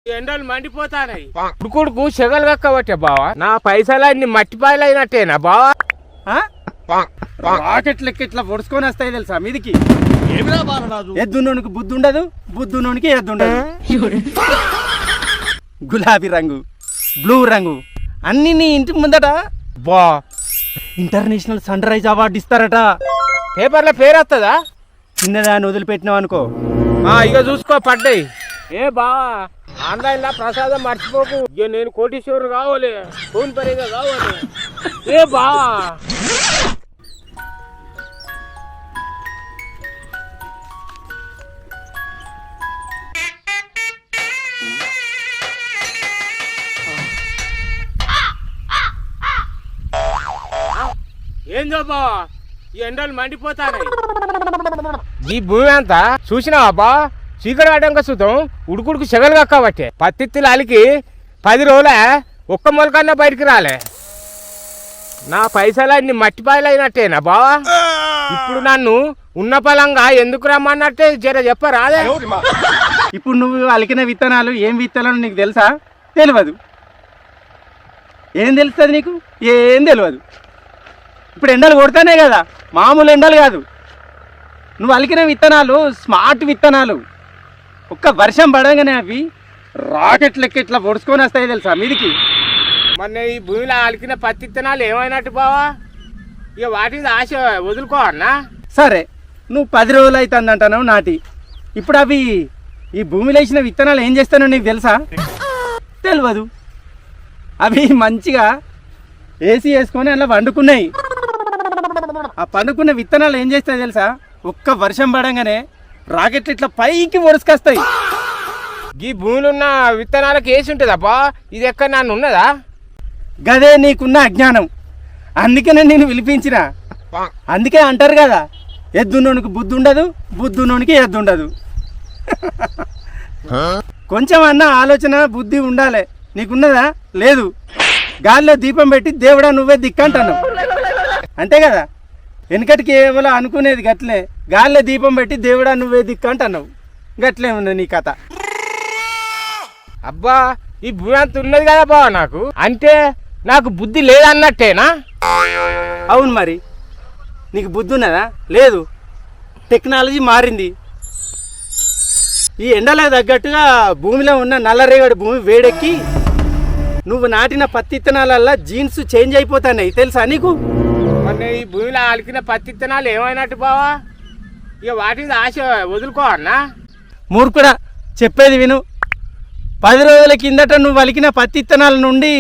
ఎండలు మండిపోతానాయి. ఉడుకుడుకు సెగలు కక్కబట్టే బావా. నా పైసలన్నీ మట్టిపాయలు అయినట్టేనా బావా? రాకెట్ లెక్క ఇట్లా పొడుచుకొని వస్తాయి తెలుసా మీదికి. ఎద్దునోనికి బుద్ధి ఉండదు, బుద్ధునోనికి ఎద్దు ఉండదు. గులాబీ రంగు, బ్లూ రంగు అన్ని నీ ఇంటి ముందట బా ఇంటర్నేషనల్ సన్ రైజ్ అవార్డు ఇస్తారట. పేపర్లో పేరు వస్తుందా? చిన్నదాన్ని వదిలిపెట్టినావు అనుకో, ఇక చూసుకో పడ్డాయి. ఏ బావా, ఆన్లైన్ లా ప్రసాదం మర్చిపోకు. ఇక నేను కోటీశ్వరు కావాలి, ఫోన్ పరేగా కావాలి. ఏ బావా, ఏందో బావా, ఈ ఎండలు మండిపోతానాయి. ఈ భూమి అంతా చూసినావా బా? చీకటి ఆడంక చూద్దాం ఉడుకుడుకు సెగలు కక్కబట్టే. పత్తిత్తులు అలికి 10 రోజులే ఒక్క మొలకన్నా బయటికి రాలే. నా పైసలన్నీ మట్టిపాయలు అయినట్టేనా బావా? ఇప్పుడు నన్ను ఉన్న పలంగా ఎందుకు రమ్మన్నట్టే జర చెప్పరా? ఇప్పుడు నువ్వు అలికిన విత్తనాలు ఏం విత్తనాలు నీకు తెలుసా? తెలియదు. ఏం తెలుస్తుంది నీకు? ఏం తెలియదు. ఇప్పుడు ఎండలు కొడతానే కదా, మామూలు ఎండలు కాదు. నువ్వు అలికిన విత్తనాలు స్మార్ట్ విత్తనాలు. ఒక్క వర్షం పడగానే అవి రాకెట్ లెక్క ఇట్లా పొడుచుకొని వస్తాయి తెలుసా మీదికి. మొన్న ఈ భూమిలో అలికిన పత్తి విత్తనాలు ఏమైనట్టు బావా? ఇక వాటిని ఆశ వదులుకోవన్నా? సరే, నువ్వు 10 రోజులు అవుతుంది అంటున్నావు నాటి. ఇప్పుడు అవి ఈ భూమిలో వేసిన విత్తనాలు ఏం చేస్తానో నీకు తెలుసా? తెలియదు. అవి మంచిగా ఏసీ వేసుకొని అలా వండుకున్నాయి. ఆ పండుకున్న విత్తనాలు ఏం చేస్తాయి తెలుసా? ఒక్క వర్షం పడంగానే రాకెట్ ఇట్లా పైకి పొడుచుకొస్తాయి. ఈ భూమిలో ఉన్న విత్తనాలకు వేసి ఉంటుంది అబ్బా. ఇది ఎక్కడ నన్ను ఉన్నదా? గదే నీకున్న అజ్ఞానం. అందుకనే నేను పిలిపించిన. అందుకే అంటారు కదా, ఎద్దునోనికి బుద్ధి ఉండదు, బుద్ధునోనికి ఎద్దు ఉండదు. కొంచెం అన్న ఆలోచన బుద్ధి ఉండాలి. నీకున్నదా? లేదు. గాలిలో దీపం పెట్టి దేవుడా నువ్వే దిక్కంటాను, అంతే కదా. వెనకటికి కేవలం అనుకునేది గట్లే, గాలిలో దీపం పెట్టి దేవుడా నువ్వే దిక్కంటున్నావు. గట్లే ఉంది నీ కథ. అబ్బా, ఈ భూమి అంత ఉన్నది కదా బావ నాకు. అంటే నాకు బుద్ధి లేదన్నట్టేనా? అవును, మరి నీకు బుద్ధి ఉన్నదా? లేదు. టెక్నాలజీ మారింది. ఈ ఎండలకు తగ్గట్టుగా భూమిలో ఉన్న నల్లరేగడి భూమి వేడెక్కి నువ్వు నాటిన పత్తి విత్తనాలల్లా జీన్స్ చేంజ్ అయిపోతున్నాయి తెలుసా నీకు? మొన్న ఈ భూమిలో అలికిన పత్తి విత్తనాలు ఏమైనట్టు బావా? ఇక వాటిని ఆశ వదులుకోవన్నా? మూర్ఖుడా, చెప్పేది విను. 10 రోజుల కిందట నువ్వు అలికిన పత్తి విత్తనాల నుండి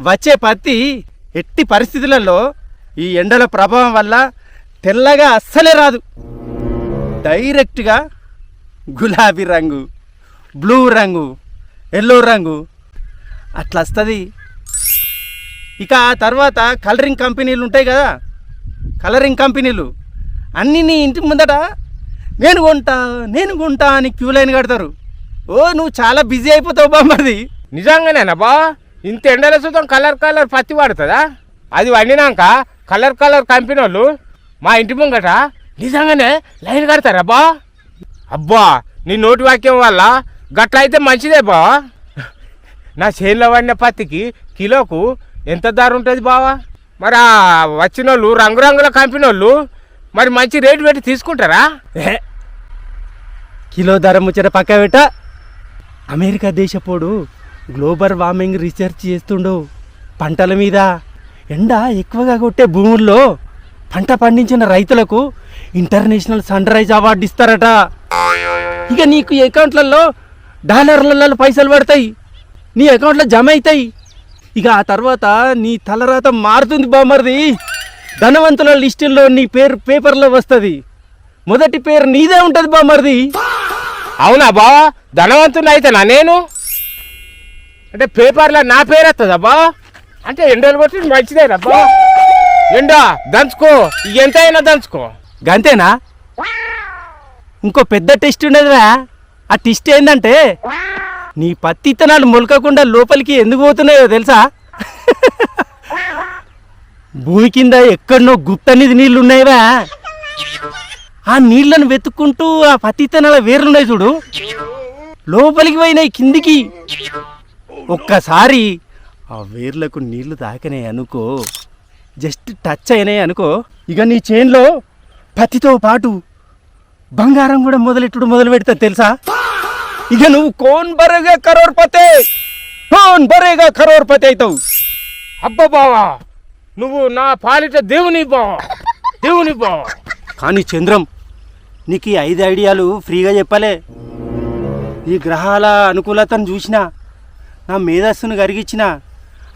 వచ్చే పత్తి ఎట్టి పరిస్థితులలో ఈ ఎండల ప్రభావం వల్ల తెల్లగా అస్సలే రాదు. డైరెక్ట్గా గులాబీ రంగు, బ్లూ రంగు, ఎల్లో రంగు అట్లా వస్తుంది. ఇక ఆ తర్వాత కలరింగ్ కంపెనీలు ఉంటాయి కదా, కలరింగ్ కంపెనీలు అన్నీ నీ ఇంటి ముందట నేను కొంటా అని క్యూ లైన్ కడతారు. ఓ, నువ్వు చాలా బిజీ అయిపోతావు బామ్మది. నిజంగానేనా బా? ఇంత ఎండల చూద్దాం కలర్ పత్తి పడుతుందా? అది వండినాక కలర్ కంపెనీ వాళ్ళు మా ఇంటి ముంగట నిజంగానే లైన్ కడతారా బా? అబ్బా, నీ నోటి వాక్యం వల్ల గట్ల అయితే మంచిదే బా. నా చేనులో వండిన పత్తికి కిలోకు ఎంత ధర ఉంటుంది బావా? మరి ఆ వచ్చిన వాళ్ళు రంగురంగుల కంపెనీ వాళ్ళు మరి మంచి రేటు పెట్టి తీసుకుంటారా? కిలో ధర ముచ్చట పక్క పెట్ట. అమెరికా దేశపోడు గ్లోబల్ వార్మింగ్ రీసెర్చ్ చేస్తుండు. పంటల మీద ఎండ ఎక్కువగా కొట్టే భూముల్లో పంట పండించిన రైతులకు ఇంటర్నేషనల్ సన్ రైజ్ అవార్డు ఇస్తారట. ఇక నీకు అకౌంట్లలో డాలర్లలో పైసలు పడతాయి, నీ అకౌంట్లో జమ అవుతాయి. ఇక ఆ తర్వాత నీ తలరాత మారుతుంది బామర్ది. ధనవంతుల లిస్టుల్లో నీ పేరు పేపర్లో వస్తుంది. మొదటి పేరు నీదే ఉంటుంది బామర్ది. అవునా బావా? ధనవంతుని అయితేనా నేను? అంటే పేపర్లో నా పేరు వస్తుందా బా? అంటే ఎండలు కొట్టి మంచిదేనా బా? ఎండా దంచుకో, ఎంత అయినా దంచుకో. గంతేనా? ఇంకో పెద్ద టెస్ట్ ఉండదురా. ఆ టెస్ట్ ఏంటంటే నీ పత్తి విత్తనాలు మొలకకుండా లోపలికి ఎందుకు పోతున్నాయో తెలుసా? భూమి కింద ఎక్కడనో గుప్త నిధి నీళ్ళు ఉన్నాయివా, ఆ నీళ్లను వెతుక్కుంటూ ఆ పత్తి విత్తనాల వేర్లున్నాయి చూడు, లోపలికి పోయినాయి కిందికి. ఒక్కసారి ఆ వేర్లకు నీళ్లు తాకినాయి అనుకో, జస్ట్ టచ్ అయినాయి అనుకో, ఇక నీ చేన్లో పత్తితో పాటు బంగారం కూడా మొదలు పెడతా తెలుసా. ఇక నువ్వు కోన్ బరేగా కరోర్పతి అవుతావు. అబ్బా బావా, నువ్వు నా పాలిట దేవుని బావా. కానీ చంద్రం, నీకు ఈ 5 ఐడియాలు ఫ్రీగా చెప్పలే. ఈ గ్రహాల అనుకూలతను చూసినా, నా మేధస్సును కరిగించిన,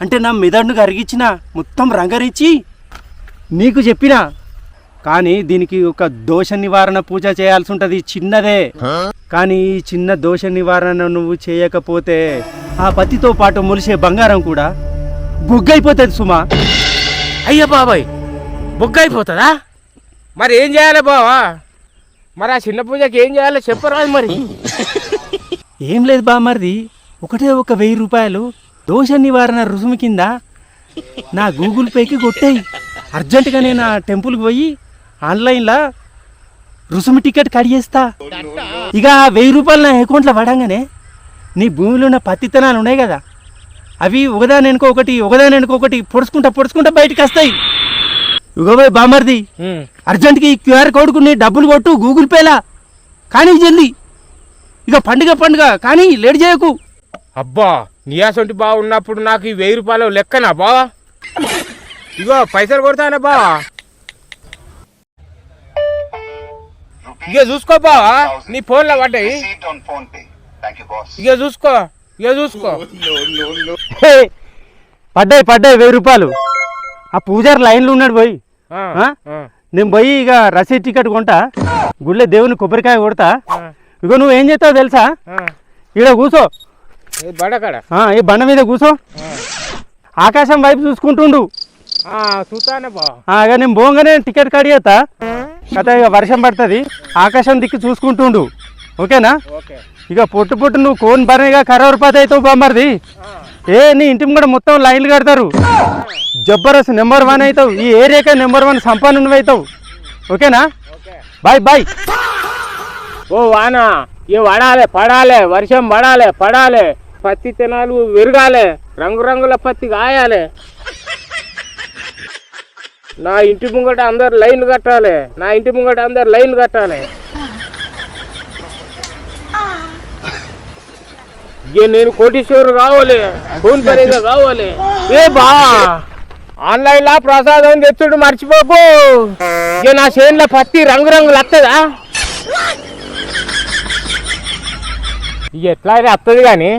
అంటే నా మెదడును కరిగించిన, మొత్తం రంగరించి నీకు చెప్పినా. కానీ దీనికి ఒక దోష నివారణ పూజ చేయాల్సి ఉంటుంది, చిన్నదే. కానీ ఈ చిన్న దోష నివారణ నువ్వు చేయకపోతే ఆ పత్తితో పాటు మొలిసే బంగారం కూడా బొగ్గైపోతుంది సుమా. అయ్యా బాబాయ్, బొగ్గ అయిపోతుందా? మరి ఏం చేయాలి బావా? మరి ఆ చిన్న పూజకి ఏం చేయాలో చెప్పరాదు మరి. ఏం లేదు బామర్ది, ఒకటే ఒక 1000 రూపాయలు దోష నివారణ రుసుము కింద నా గూగుల్ పేకి కొట్టాయి. అర్జెంటుగా నేను ఆ టెంపుల్కి పోయి ఆన్లైన్లో రుసుము టికెట్ కడిగేస్తా. ఇక ఆ 1000 రూపాయలు నా అకౌంట్లో పడంగానే నీ భూమిలో ఉన్న పత్తిత్తనాలు ఉన్నాయి కదా, అవి ఒకదానికి పొడుచుకుంటా బయటకు వస్తాయి. ఇగోబోయ్ బామర్ది, అర్జెంట్గా ఈ QR కోడ్కు నీ డబ్బులు కొట్టు గూగుల్ పేలా. కానీ జల్దీ, ఇక పండుగ కానీ లేట్ చేయకు. అబ్బా, నియాసొంటి బావ ఉన్నప్పుడు నాకు ఈ 1000 రూపాయలు లెక్కనా బావా? ఇగో పైసలు కొడతానా బావా? ఇక చూసుకో బావా, నీ ఫోన్లో పడ్డాయి. ఇక చూసుకో. పడ్డాయి 1000 రూపాయలు. ఆ పూజారి లైన్లో ఉన్నాడు పోయి. నేను పోయి ఇక రసీద్ టికెట్ కొంటా, గుళ్ళే దేవుని కొబ్బరికాయ కొడతా. ఇక నువ్వు ఏం చేస్తావు తెలుసా? ఈడ కూసో, బడకడ ఈ బండ మీద కూసో, ఆకాశం వైపు చూసుకుంటుండు. చూస్తానే బావా. ఇక నేను పోగానే టికెట్ కడిగేస్తా కథ. ఇక వర్షం పడుతుంది, ఆకాశం దిక్కు చూసుకుంటుండు. ఓకేనా? ఇక పొట్టు నువ్వు కోన్ బరేగా కరోర్పతి అవుతావు బామర్ది. నీ ఇంటి కూడా మొత్తం లైన్లు కడతారు. జబ్బరస్ నెంబర్ 1 అవుతావు. ఈ ఏరియాకే నెంబర్ 1 సంపన్నుడు అవుతావు. ఓకేనా? బాయ్. ఓ వానా, ఏ వడాలే పడాలే, వర్షం పడాలే, పత్తి తినాలు విరగాలే, రంగురంగుల పత్తి కాయాలి. నా ఇంటి ముంగట అందరు లైన్లు కట్టాలి. ఇక నేను కోటీశ్వరు కావాలి, ఫోన్ పరేగా కావాలి. ఏ బా, ఆన్లైన్ లా ప్రసాదం తెచ్చుడు మర్చిపోకు. ఇక నా చేనులో పత్తి రంగురంగులు వస్తుందా? ఇక ఎట్లా అయినా వస్తుంది కానీ